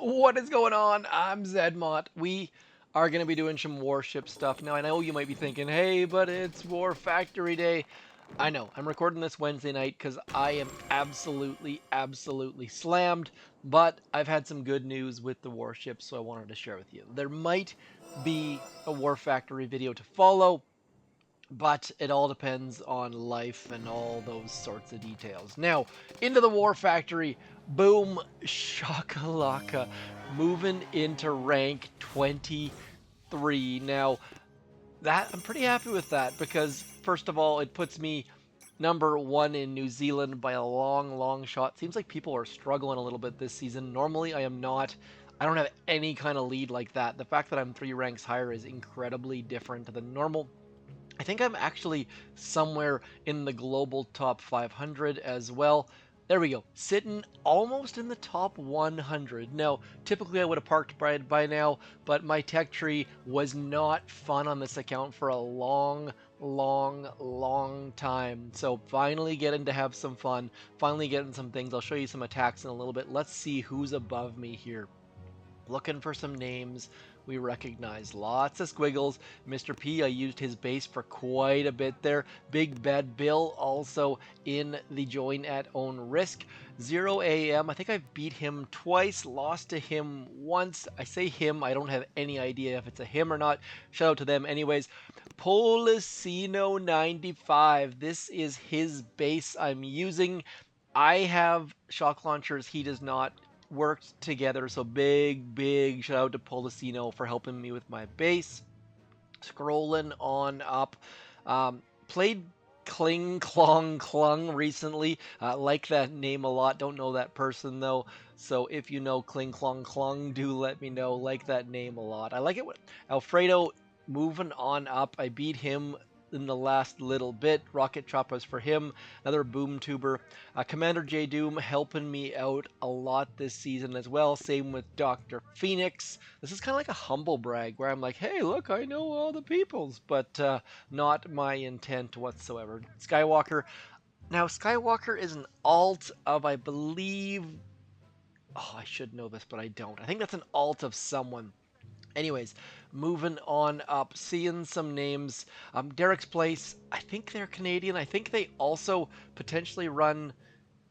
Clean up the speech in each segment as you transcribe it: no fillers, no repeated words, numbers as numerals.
What is going on? I'm Zedmont. We are going to be doing some warship stuff. Now, I know you might be thinking, hey, but it's War Factory Day. I know. I'm recording this Wednesday night because I am absolutely slammed. But I've had some good news with the warships, so I wanted to share with you. There might be a War Factory video to follow, but it all depends on life and all those sorts of details. Now, into the War Factory. Boom, shakalaka. Moving into rank 23. Now, that I'm pretty happy with that because, first of all, it puts me number 1 in New Zealand by a long shot. Seems like people are struggling a little bit this season. Normally, I am not. I don't have any kind of lead like that. The fact that I'm 3 ranks higher is incredibly different than normal. I think I'm actually somewhere in the global top 500 as well. There we go, sitting almost in the top 100. Now, typically I would have parked by now, but my tech tree was not fun on this account for a long time. So finally getting to have some fun, finally getting some things. I'll show you some attacks in a little bit. Let's see who's above me here. Looking for some names we recognize. Lots of squiggles. Mr. P, I used his base for quite a bit there. Big Bad Bill also in the join at own risk. 0 AM, I think I've beat him twice, lost to him once. I say him, I don't have any idea if it's a him or not. Shout out to them anyways. Policino 95, this is his base I'm using. I have shock launchers, he does not. Worked together, so big shout out to Policino for helping me with my base. Scrolling on up, played Kling Klong Klung recently. Like that name a lot. Don't know that person though, so if you know Kling Klong Klung, do let me know. Like that name a lot. I like it when Alfredo moving on up. I beat him in the last little bit. Rocket Choppas for him. Another boom tuber. Commander J Doom helping me out a lot this season as well. Same with Dr. Phoenix. This is kind of like a humble brag where I'm like, hey, look, I know all the peoples, but not my intent whatsoever. Skywalker. Now, Skywalker is an alt of, I believe. Oh, I should know this, but I don't. I think that's an alt of someone. Anyways, moving on up, seeing some names. Derek's Place, I think they're Canadian. I think they also potentially run.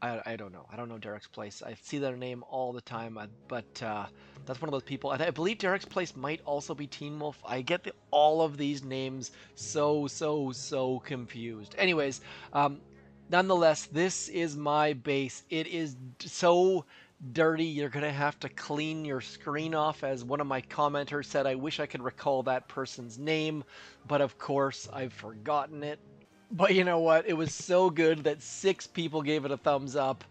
I don't know. I don't know Derek's Place. I see their name all the time, but that's one of those people. And I believe Derek's Place might also be Teen Wolf. I get all of these names so confused. Anyways, nonetheless, this is my base. It is so dirty, you're gonna have to clean your screen off. As one of my commenters said, I wish I could recall that person's name, but of course I've forgotten it. But you know what? It was so good that 6 people gave it a thumbs up,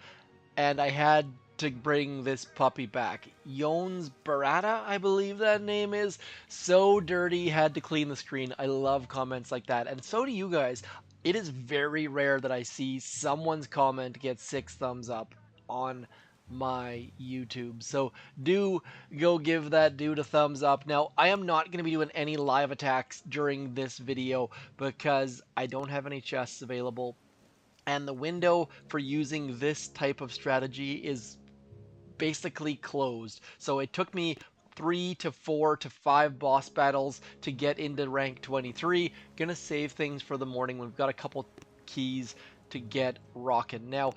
and I had to bring this puppy back. Jones Barata, I believe that name is. So dirty, had to clean the screen. I love comments like that, and so do you guys. It is very rare that I see someone's comment get 6 thumbs up on my YouTube. So do go give that dude a thumbs up. Now, I am not going to be doing any live attacks during this video because I don't have any chests available. And the window for using this type of strategy is basically closed. So it took me 3 to 4 to 5 boss battles to get into rank 23. Gonna save things for the morning. We've got a couple keys to get rocking. Now,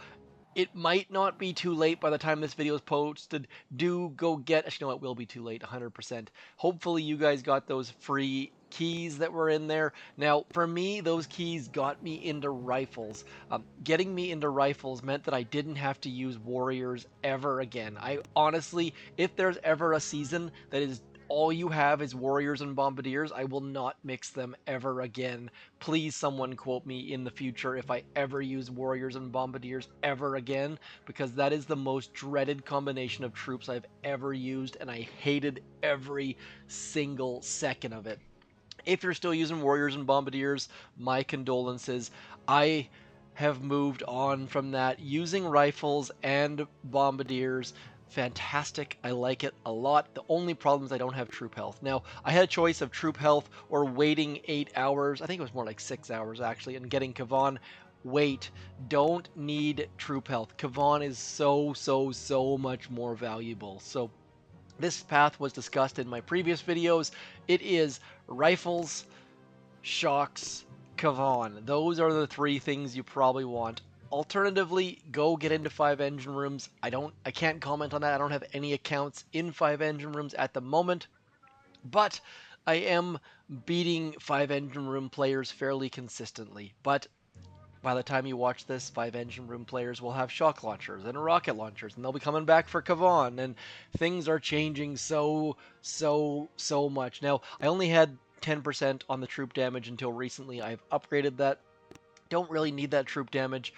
it might not be too late by the time this video is posted. Do go get, actually, no, it will be too late, 100%. Hopefully you guys got those free keys that were in there. Now, for me, those keys got me into rifles. Getting me into rifles meant that I didn't have to use warriors ever again. I honestly, if there's ever a season that is all you have is warriors and bombardiers, I will not mix them ever again. Please someone quote me in the future if I ever use warriors and bombardiers ever again, because that is the most dreaded combination of troops I've ever used, and I hated every single second of it. If you're still using warriors and bombardiers, my condolences. I have moved on from that. Using rifles and bombardiers, fantastic. I like it a lot. The only problem is I don't have troop health. Now, I had a choice of troop health or waiting 8 hours. I think it was more like 6 hours actually, and getting Kavan. Wait, don't need troop health. Kavan is so much more valuable. So This path was discussed in my previous videos. It is rifles, shocks, Kavan. Those are the three things you probably want. Alternatively, go get into 5 engine rooms. I can't comment on that. I don't have any accounts in 5 engine rooms at the moment, but I am beating 5 engine room players fairly consistently. But by the time you watch this, 5 engine room players will have shock launchers and rocket launchers, and they'll be coming back for Kavan, and things are changing so much. Now, I only had 10% on the troop damage until recently. I've upgraded that. Don't really need that troop damage.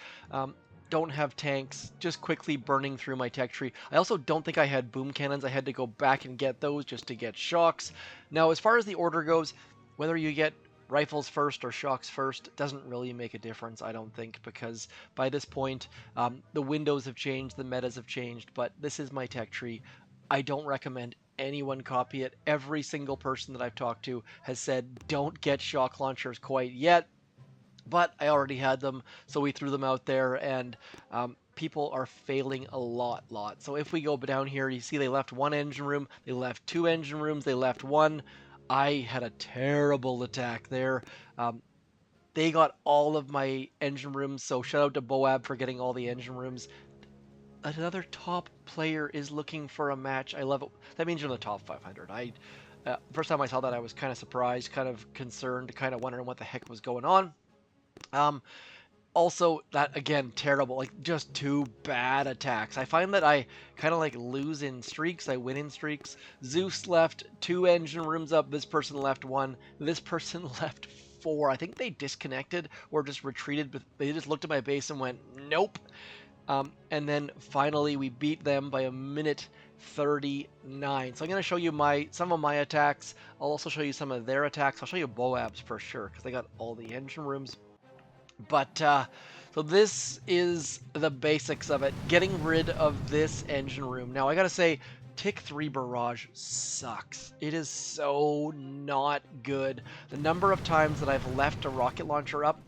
Don't have tanks, just quickly burning through my tech tree. I also don't think I had boom cannons. I had to go back and get those just to get shocks. Now, as far as the order goes, whether you get rifles first or shocks first doesn't really make a difference, I don't think, because by this point, the windows have changed, the metas have changed, but this is my tech tree. I don't recommend anyone copy it. Every single person that I've talked to has said, don't get shock launchers quite yet. But I already had them, so we threw them out there, and people are failing a lot. So if we go down here, you see they left 1 engine room, they left 2 engine rooms, they left 1. I had a terrible attack there. They got all of my engine rooms, so shout out to Boab for getting all the engine rooms. Another top player is looking for a match. I love it. That means you're in the top 500. First time I saw that, I was kind of surprised, kind of concerned, kind of wondering what the heck was going on. Also, that again, terrible, like just 2 bad attacks. I find that I kind of like lose in streaks, I win in streaks. Zeus left 2 engine rooms up, this person left 1, this person left 4. I think they disconnected or just retreated, but they just looked at my base and went, nope. And then finally we beat them by a minute 39. So I'm going to show you some of my attacks. I'll also show you some of their attacks. I'll show you Boab's for sure, because they got all the engine rooms. But, so this is the basics of it. Getting rid of this engine room. Now, I gotta say, Tick 3 Barrage sucks. It is so not good. The number of times that I've left a rocket launcher up,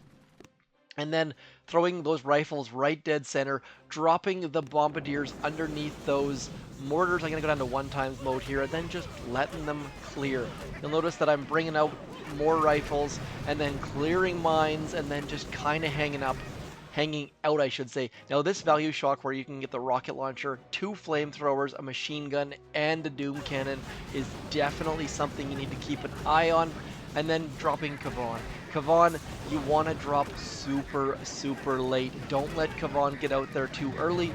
and then throwing those rifles right dead center, dropping the Bombardiers underneath those mortars. I'm going to go down to 1 times mode here, and then just letting them clear. You'll notice that I'm bringing out more rifles, and then clearing mines, and then just kind of hanging out, I should say. Now, this value shock where you can get the rocket launcher, 2 flamethrowers, a machine gun, and a doom cannon is definitely something you need to keep an eye on. And then dropping Kavan. Kavan, you want to drop super late. Don't let Kavan get out there too early.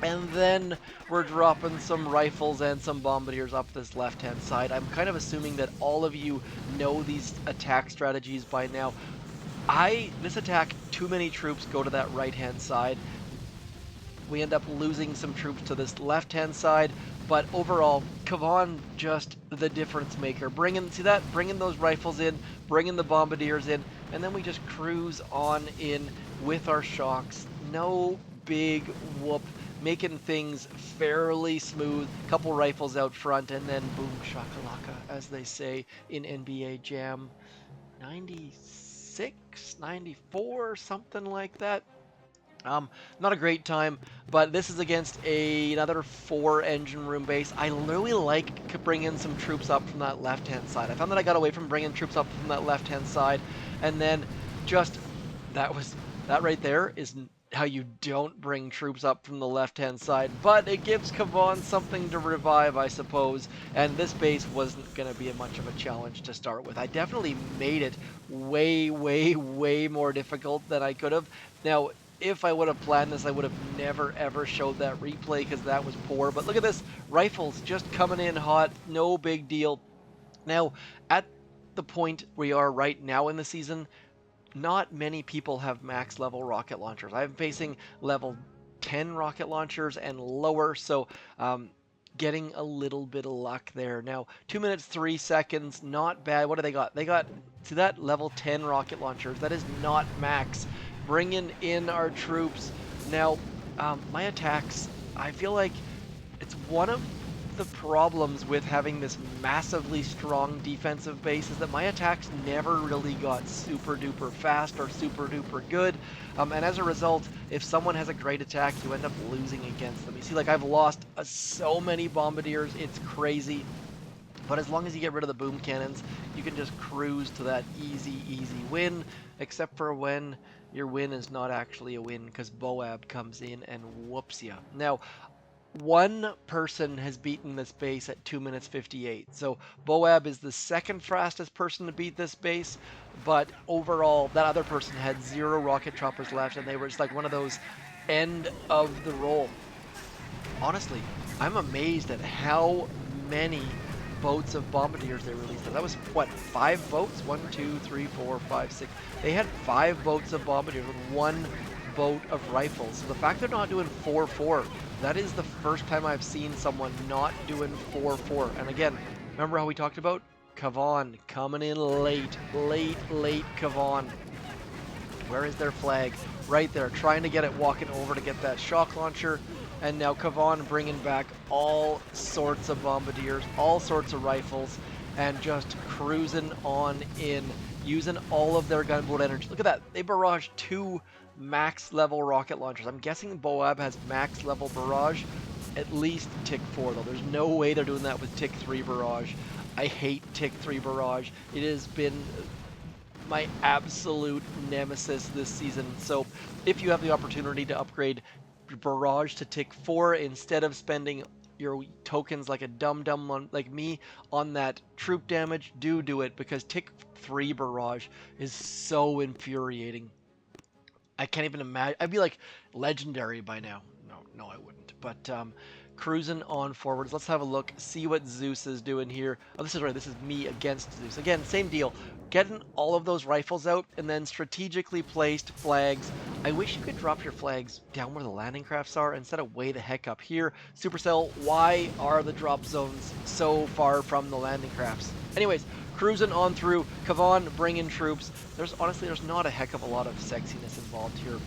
And then we're dropping some rifles and some Bombardiers up this left-hand side. I'm kind of assuming that all of you know these attack strategies by now. This attack, too many troops go to that right-hand side. We end up losing some troops to this left-hand side, but overall, Kavan just the difference maker. Bringing those rifles in, bringing the Bombardiers in, and then we just cruise on in with our shocks. No big whoop, making things fairly smooth. Couple rifles out front, and then boom shakalaka, as they say in NBA Jam. 96, 94, something like that. Not a great time, but this is against another 4 engine room base. I really like bringing in some troops up from that left-hand side. I found that I got away from bringing troops up from that left-hand side, and then that right there is how you don't bring troops up from the left-hand side, but it gives Kavan something to revive, I suppose, and this base wasn't going to be much of a challenge to start with. I definitely made it way more difficult than I could have. Now, if I would have planned this, I would have never ever showed that replay because that was poor. But look at this, rifles just coming in hot, no big deal. Now, at the point we are right now in the season, not many people have max level rocket launchers. I'm facing level 10 rocket launchers and lower, so getting a little bit of luck there. Now, 2 minutes 3 seconds, not bad. What do they got? They got to that level 10 rocket launchers. That is not max. Bringing in our troops. Now, my attacks, I feel like it's one of the problems with having this massively strong defensive base is that my attacks never really got super duper fast or super duper good. And as a result, if someone has a great attack, you end up losing against them. You see, like, I've lost so many Bombardiers, it's crazy. But as long as you get rid of the boom cannons, you can just cruise to that easy win, except for when your win is not actually a win because Boab comes in and whoops ya. Now, one person has beaten this base at 2 minutes 58. So Boab is the second fastest person to beat this base, but overall, that other person had 0 rocket choppers left, and they were just like one of those end of the roll. Honestly, I'm amazed at how many boats of Bombardiers they released. That was, what, 5 boats? 1, 2, 3, 4, 5, 6. They had 5 boats of Bombardiers with 1 boat of rifles. So the fact they're not doing 4-4, that is the first time I've seen someone not doing 4-4. And again, remember how we talked about Kavan coming in late Kavan. Where is their flag? Right there, trying to get it walking over to get that shock launcher. And now Kavan bringing back all sorts of Bombardiers, all sorts of rifles, and just cruising on in, using all of their gunboat energy. Look at that. They barraged 2 max level rocket launchers. I'm guessing Boab has max level barrage, at least Tick 4 though. There's no way they're doing that with Tick 3 barrage. I hate Tick 3 barrage. It has been my absolute nemesis this season. So if you have the opportunity to upgrade barrage to Tick 4 instead of spending your tokens like a dumb one like me on that troop damage, do it, because Tick 3 barrage is so infuriating. I can't even imagine. I'd be like legendary by now. No, I wouldn't. But cruising on forwards. Let's have a look, see what Zeus is doing here. Oh, this is right. This is me against Zeus. Again, same deal. Getting all of those rifles out and then strategically placed flags. I wish you could drop your flags down where the landing crafts are instead of way the heck up here. Supercell, why are the drop zones so far from the landing crafts? Anyways, cruising on through. Kavan bringing troops. There's not a heck of a lot of sexiness involved here.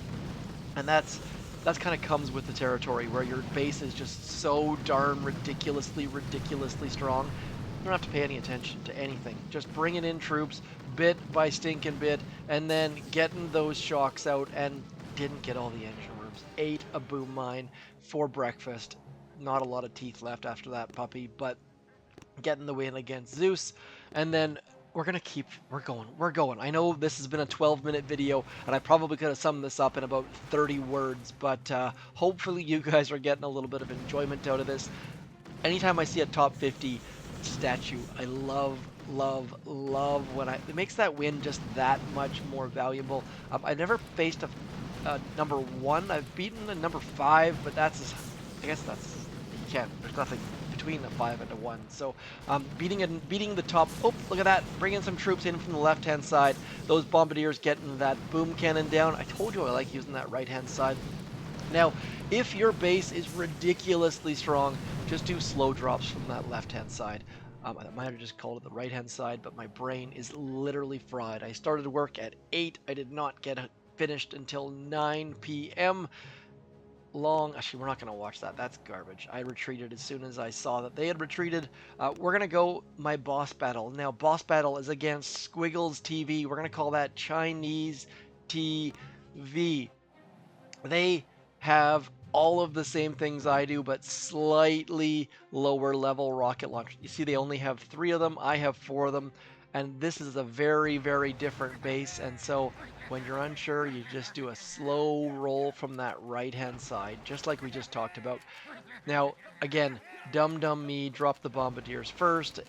And that's kind of comes with the territory where your base is just so darn ridiculously strong. You don't have to pay any attention to anything. Just bringing in troops bit by stinking bit and then getting those shocks out, and didn't get all the engine rooms. Ate a boom mine for breakfast. Not a lot of teeth left after that puppy, but getting the win against Zeus. And then we're going. I know this has been a 12-minute video, and I probably could have summed this up in about 30 words, but hopefully you guys are getting a little bit of enjoyment out of this. Anytime I see a top 50 statue, I love when it makes that win just that much more valuable. I never faced a number 1. I've beaten a number 5, but I guess that's, you can't, there's nothing between a 5 and a 1. So beating the top. Oh, look at that, bringing some troops in from the left hand side. Those Bombardiers getting that boom cannon down. I told you I like using that right hand side. Now, if your base is ridiculously strong, just do slow drops from that left hand side. I might have just called it the right hand side, but my brain is literally fried. I started work at 8. I did not get finished until 9 p.m. Actually, we're not going to watch that. That's garbage. I retreated as soon as I saw that they had retreated. We're going to go my boss battle. Now, boss battle is against Squiggles TV. We're going to call that Chinese TV. They have all of the same things I do, but slightly lower level rocket launch. You see, they only have 3 of them. I have 4 of them. And this is a very, very different base. And so when you're unsure, you just do a slow roll from that right-hand side, just like we just talked about. Now, again, dumb me, drop the Bombardiers first.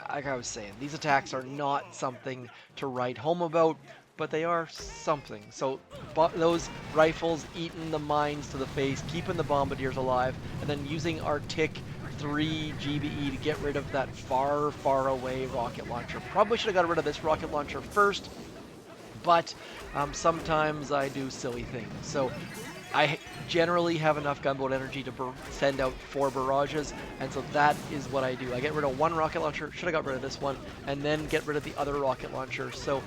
Like I was saying, these attacks are not something to write home about, but they are something. So those rifles eating the mines to the face, keeping the Bombardiers alive, and then using our Tick 3 GBE to get rid of that far away rocket launcher. Probably should have got rid of this rocket launcher first, but sometimes I do silly things. So I generally have enough gunboat energy to send out 4 barrages, and so that is what I do. I get rid of 1 rocket launcher, should have got rid of this one, and then get rid of the other rocket launcher. So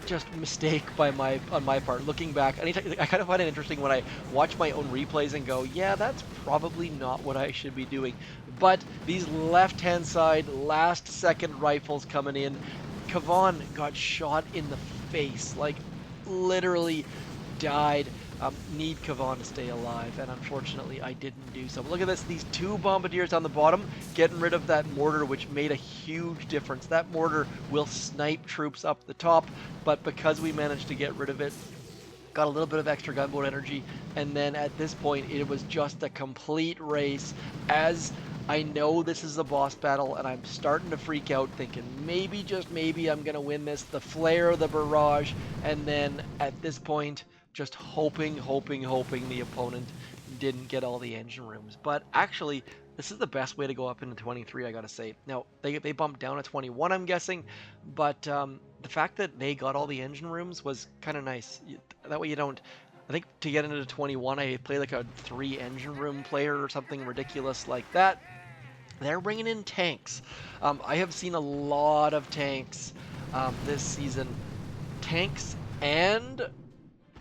just mistake by on my part. Looking back, anytime, I kind of find it interesting when I watch my own replays and go, yeah, that's probably not what I should be doing. But these left-hand side last-second rifles coming in, Kavan got shot in the face, like literally died. Need Kavan to stay alive, and unfortunately I didn't do so. But look at this, these two Bombardiers on the bottom, getting rid of that mortar, which made a huge difference. That mortar will snipe troops up the top, but because we managed to get rid of it, got a little bit of extra gunboat energy, and then at this point it was just a complete race. As I know this is a boss battle, and I'm starting to freak out, thinking maybe, just maybe, I'm gonna win this. The flare, the barrage, and then at this point, just hoping the opponent didn't get all the engine rooms. But actually, this is the best way to go up into 23, I gotta say. Now, they bumped down to 21, I'm guessing, but the fact that they got all the engine rooms was kind of nice. That way you don't... I think to get into 21, I play like a 3 engine room player or something ridiculous like that. They're bringing in tanks. I have seen a lot of tanks this season. Tanks and...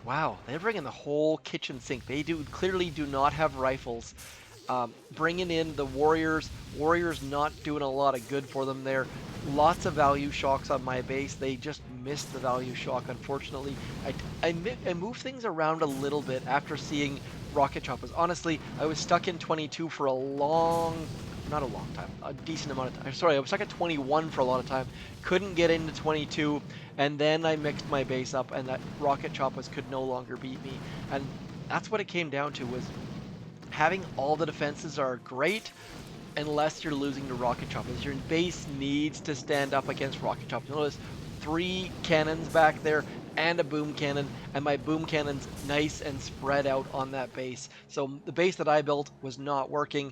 Wow, they're bringing the whole kitchen sink. They clearly do not have rifles. Bringing in the Warriors. Warriors not doing a lot of good for them there. Lots of value shocks on my base. They just missed the value shock, unfortunately. I moved things around a little bit after seeing rocket choppers. Honestly, I was stuck in 22 for a not a long time, a decent amount of time. Sorry, I was stuck at 21 for a lot of time. Couldn't get into 22, and then I mixed my base up, and that rocket choppers could no longer beat me. And that's what it came down to, was having all the defenses are great unless you're losing to rocket choppers. Your base needs to stand up against rocket choppers. Notice 3 cannons back there and a boom cannon, and my boom cannon's nice and spread out on that base. So the base that I built was not working.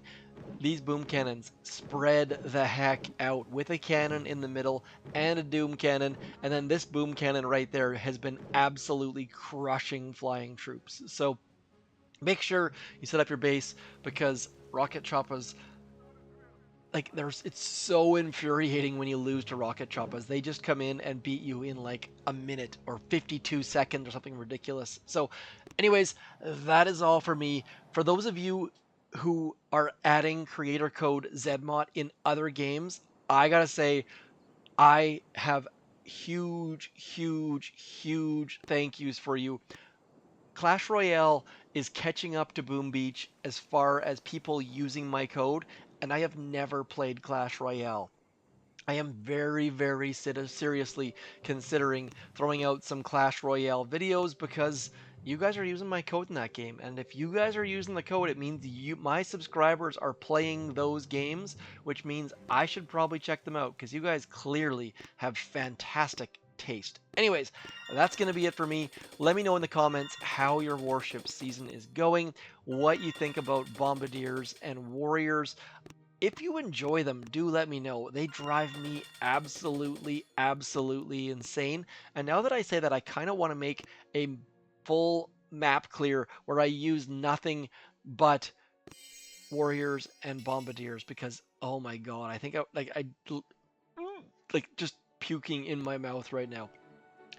These boom cannons spread the heck out with a cannon in the middle and a doom cannon, and then this boom cannon right there has been absolutely crushing flying troops. So make sure you set up your base, because rocket choppers, like, it's so infuriating when you lose to rocket choppers. They just come in and beat you in like a minute or 52 seconds or something ridiculous. So anyways, that is all for me. For those of you who are adding creator code ZMOT in other games, I gotta say, I have huge thank yous for you. Clash Royale is catching up to Boom Beach as far as people using my code, and I have never played Clash Royale. I am very seriously considering throwing out some Clash Royale videos, because you guys are using my code in that game, and if you guys are using the code, it means my subscribers are playing those games, which means I should probably check them out, because you guys clearly have fantastic taste. Anyways, that's going to be it for me. Let me know in the comments how your warship season is going, what you think about Bombardiers and Warriors. If you enjoy them, do let me know. They drive me absolutely insane. And now that I say that, I kind of want to make a full map clear where I use nothing but Warriors and Bombardiers, because oh my god, I think like just puking in my mouth right now.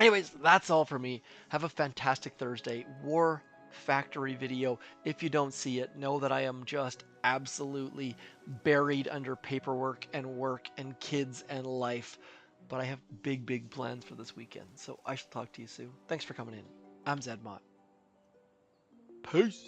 Anyways, that's all for me. Have a fantastic Thursday. War Factory video. If you don't see it, know that I am just absolutely buried under paperwork and work and kids and life. But I have big plans for this weekend, so I shall talk to you soon. Thanks for coming in. I'm ZedMot. Peace.